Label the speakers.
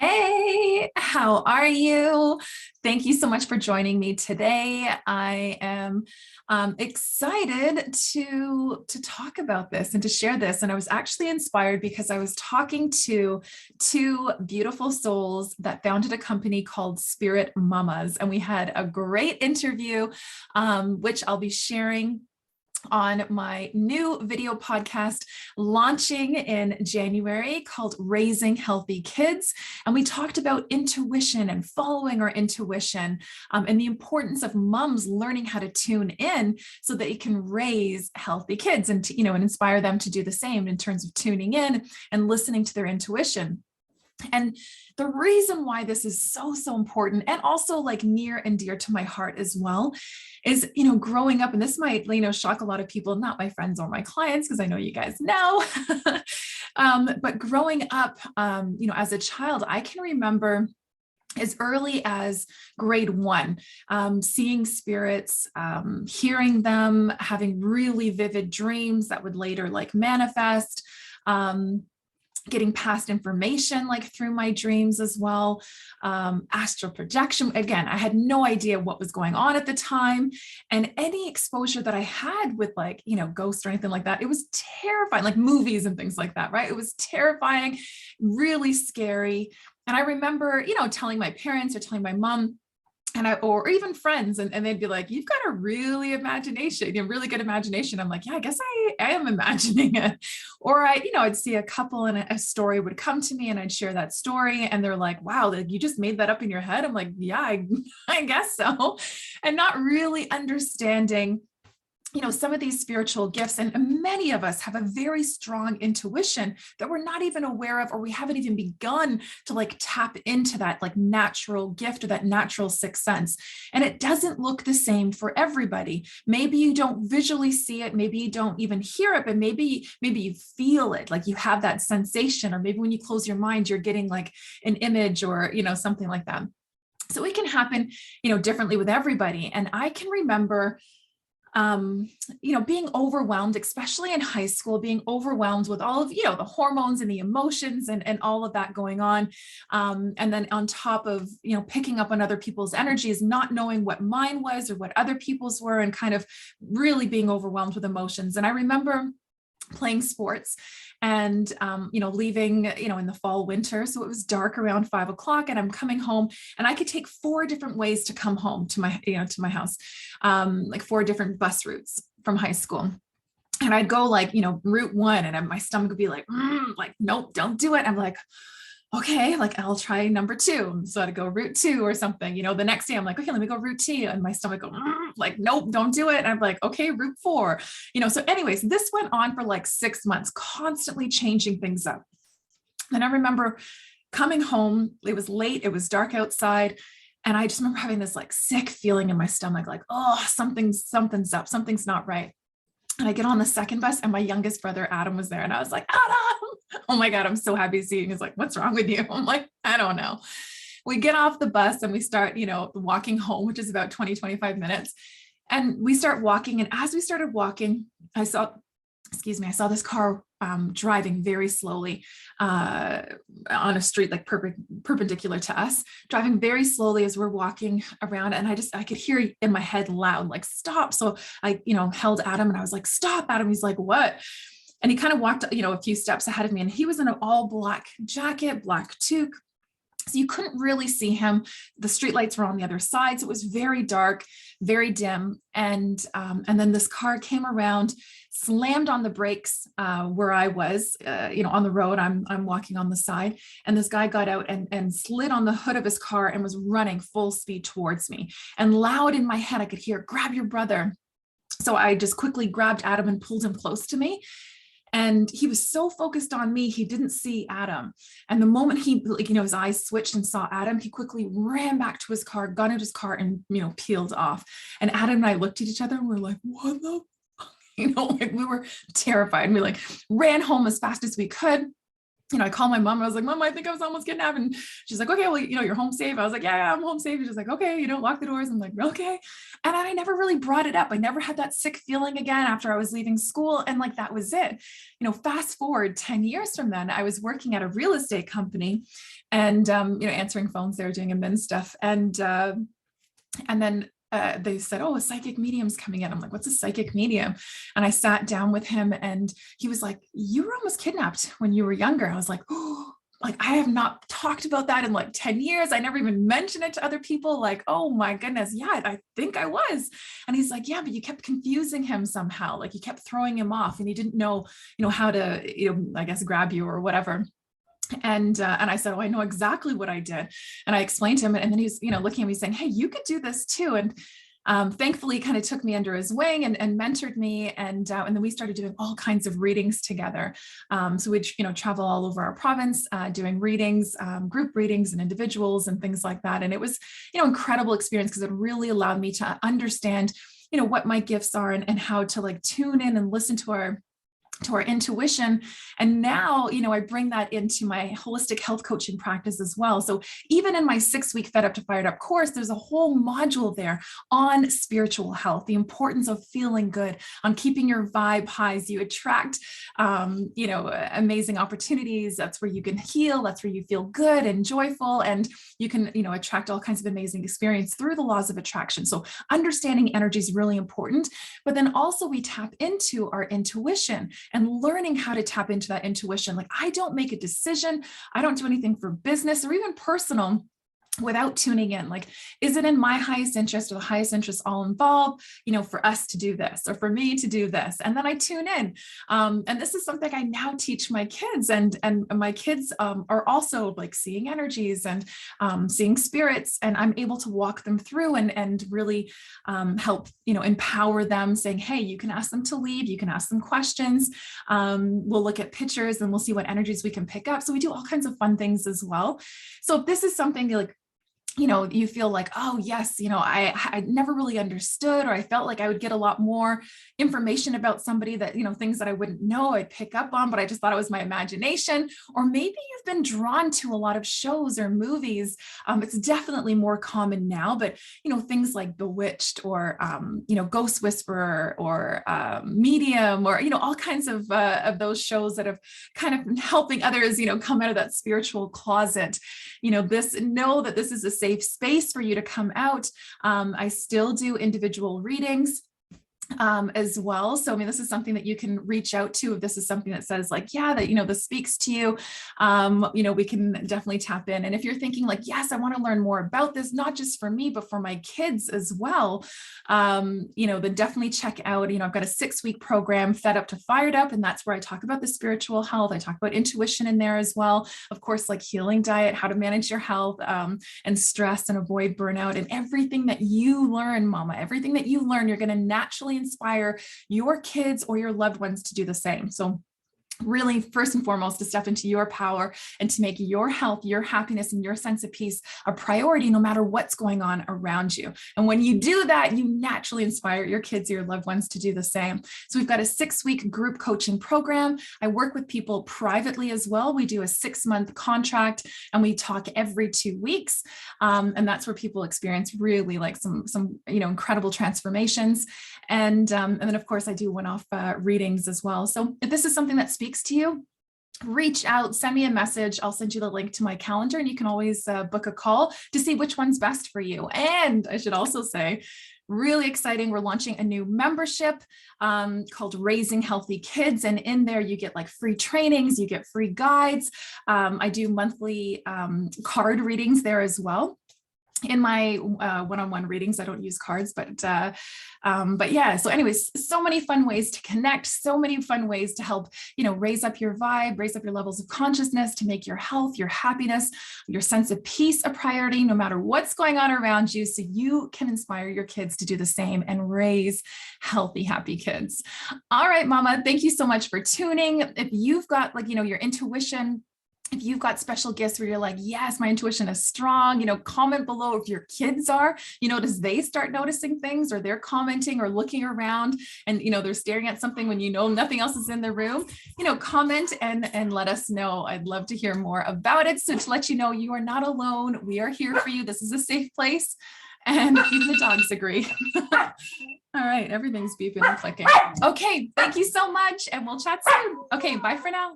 Speaker 1: Hey, how are you? Thank you so much for joining me today. I am excited to talk about this and to share this. And I was actually inspired because I was talking to two beautiful souls that founded a company called Spirit Mamas, and we had a great interview, which I'll be sharing on my new video podcast launching in January called Raising Healthy Kids. And we talked about intuition and following our intuition, and the importance of moms learning how to tune in so that you can raise healthy kids and and inspire them to do the same in terms of tuning in and listening to their intuition. And the reason why this is so important, and also like near and dear to my heart as well, is, growing up, and this might, shock a lot of people, not my friends or my clients, because I know you guys know, but growing up, as a child, I can remember as early as grade one, seeing spirits, hearing them, having really vivid dreams that would later like manifest, getting past information like through my dreams as well, astral projection. Again, I had no idea what was going on at the time, and any exposure that I had with like, ghosts or anything like that, it was terrifying, like movies and things like that, right? It was terrifying, really scary. And I remember, telling my parents or telling my mom, or even friends, and they'd be like, you've got a really imagination, really good imagination. I'm like, yeah, I guess I am imagining it. Or I'd see a couple and a story would come to me and I'd share that story. And they're like, wow, like, you just made that up in your head. I'm like, yeah, I guess so. And not really understanding some of these spiritual gifts. And many of us have a very strong intuition that we're not even aware of, or we haven't even begun to like tap into that like natural gift or that natural sixth sense. And it doesn't look the same for everybody. Maybe you don't visually see it, maybe you don't even hear it, but maybe you feel it, like you have that sensation, or maybe when you close your mind, you're getting like an image or, something like that. So it can happen, differently with everybody. And I can remember being overwhelmed, especially in high school, being overwhelmed with all of, the hormones and the emotions and all of that going on. And then on top of, picking up on other people's energies, not knowing what mine was or what other people's were, and kind of really being overwhelmed with emotions. And I remember playing sports and leaving in the fall winter, so it was dark around 5 o'clock, and I'm coming home, and I could take 4 different ways to come home to my house, like 4 different bus routes from high school. And I'd go like route 1, and my stomach would be like, like, nope, don't do it. I'm like, okay, like I'll try number 2. So I'd go route 2 or something, the next day I'm like, okay, let me go route 2. And my stomach go, like, nope, don't do it. And I'm like, okay, route 4, so anyways, this went on for like 6 months, constantly changing things up. And I remember coming home, it was late, it was dark outside. And I just remember having this like sick feeling in my stomach, like, oh, something's up, something's not right. And I get on the second bus, and my youngest brother, Adam, was there. And I was like, Adam, oh my God, I'm so happy to see you. He's like, what's wrong with you? I'm like, I don't know. We get off the bus and we start, walking home, which is about 20-25 minutes. And we start walking. And as we started walking, I saw this car driving very slowly on a street like perpendicular to us, driving very slowly as we're walking around. And I could hear in my head loud, like, stop. So I, held Adam, and I was like, stop, Adam. He's like, what? And he kind of walked, a few steps ahead of me, and he was in an all black jacket, black toque. So you couldn't really see him. The streetlights were on the other side, so it was very dark, very dim. And then this car came around, slammed on the brakes where I was, on the road. I'm walking on the side, and this guy got out and slid on the hood of his car and was running full speed towards me. And loud in my head, I could hear, grab your brother. So I just quickly grabbed Adam and pulled him close to me. And he was so focused on me, he didn't see Adam. And the moment he, his eyes switched and saw Adam, he quickly ran back to his car, got into his car, and, peeled off. And Adam and I looked at each other and we're like, what the like we were terrified. And we like ran home as fast as we could. I called my mom. I was like, Mom, I think I was almost kidnapped. And she's like, okay, well, you're home safe. I was like, yeah, I'm home safe. And she's like, okay, lock the doors. I'm like, okay. And I never really brought it up. I never had that sick feeling again after I was leaving school. And like, that was it. Fast forward 10 years from then, I was working at a real estate company and, answering phones there, doing admin stuff. And then they said, oh, a psychic medium's coming in. I'm like, what's a psychic medium? And I sat down with him and he was like, you were almost kidnapped when you were younger. I was like, oh, like I have not talked about that in like 10 years. I never even mentioned it to other people. Like, oh my goodness. Yeah, I think I was. And he's like, yeah, but you kept confusing him somehow. Like you kept throwing him off and he didn't know, how to, I guess, grab you or whatever. And I said, oh, I know exactly what I did. And I explained to him, and then he's, looking at me saying, hey, you could do this too. And thankfully kind of took me under his wing and mentored me. And then we started doing all kinds of readings together. So we'd, travel all over our province, doing readings, group readings and individuals and things like that. And it was, incredible experience because it really allowed me to understand, what my gifts are and how to like tune in and listen to our intuition. And now, I bring that into my holistic health coaching practice as well. So even in my 6-week Fed Up to Fired Up course, there's a whole module there on spiritual health, the importance of feeling good, on keeping your vibe high as you attract, amazing opportunities. That's where you can heal. That's where you feel good and joyful. And you can, attract all kinds of amazing experience through the laws of attraction. So understanding energy is really important, but then also we tap into our intuition and learning how to tap into that intuition. Like I don't make a decision. I don't do anything for business or even personal without tuning in. Like, is it in my highest interest or the highest interest all involved, for us to do this or for me to do this? And then I tune in. And this is something I now teach my kids, and my kids are also like seeing energies and seeing spirits, and I'm able to walk them through and really help, empower them, saying, hey, you can ask them to leave, you can ask them questions. We'll look at pictures and we'll see what energies we can pick up. So we do all kinds of fun things as well. So if this is something like, you feel like, oh yes, I never really understood, or I felt like I would get a lot more information about somebody that, things that I wouldn't know, I'd pick up on, but I just thought it was my imagination. Or maybe you've been drawn to a lot of shows or movies. It's definitely more common now, but, things like Bewitched or, Ghost Whisperer or Medium, or, all kinds of those shows that have kind of been helping others, come out of that spiritual closet. Know that this is a safe space for you to come out. I still do individual readings as well. So, this is something that you can reach out to if this is something that says like, yeah, that, this speaks to you, we can definitely tap in. And if you're thinking like, yes, I want to learn more about this, not just for me, but for my kids as well, then definitely check out, I've got a 6-week program, Fed Up to Fired Up. And that's where I talk about the spiritual health. I talk about intuition in there as well. Of course, like healing diet, how to manage your health and stress and avoid burnout, and everything that you learn, mama, everything that you learn, you're going to naturally inspire your kids or your loved ones to do the same. So really, first and foremost, to step into your power and to make your health, your happiness, and your sense of peace a priority, no matter what's going on around you. And when you do that, you naturally inspire your kids or your loved ones to do the same. So we've got a 6-week group coaching program. I work with people privately as well. We do a 6-month contract and we talk every 2 weeks. And that's where people experience really like some incredible transformations. And then of course I do one-off readings as well. So if this is something that speaks to you, reach out, send me a message. I'll send you the link to my calendar, and you can always book a call to see which one's best for you. And I should also say, really exciting, we're launching a new membership called Raising Healthy Kids. And in there, you get like free trainings, you get free guides. I do monthly card readings there as well. In my one-on-one readings, I don't use cards, but yeah. So anyways, so many fun ways to connect, so many fun ways to help, raise up your vibe, raise up your levels of consciousness, to make your health, your happiness, your sense of peace a priority, no matter what's going on around you, so you can inspire your kids to do the same and raise healthy, happy kids. All right, mama, thank you so much for tuning. If you've got like, your intuition if you've got special gifts where you're like, yes, my intuition is strong, comment below if your kids are, does they start noticing things, or they're commenting or looking around and, they're staring at something when nothing else is in the room, comment and let us know. I'd love to hear more about it. So to let you know, you are not alone. We are here for you. This is a safe place. And even the dogs agree. All right, everything's beeping and clicking. Okay, thank you so much, and we'll chat soon. Okay, bye for now.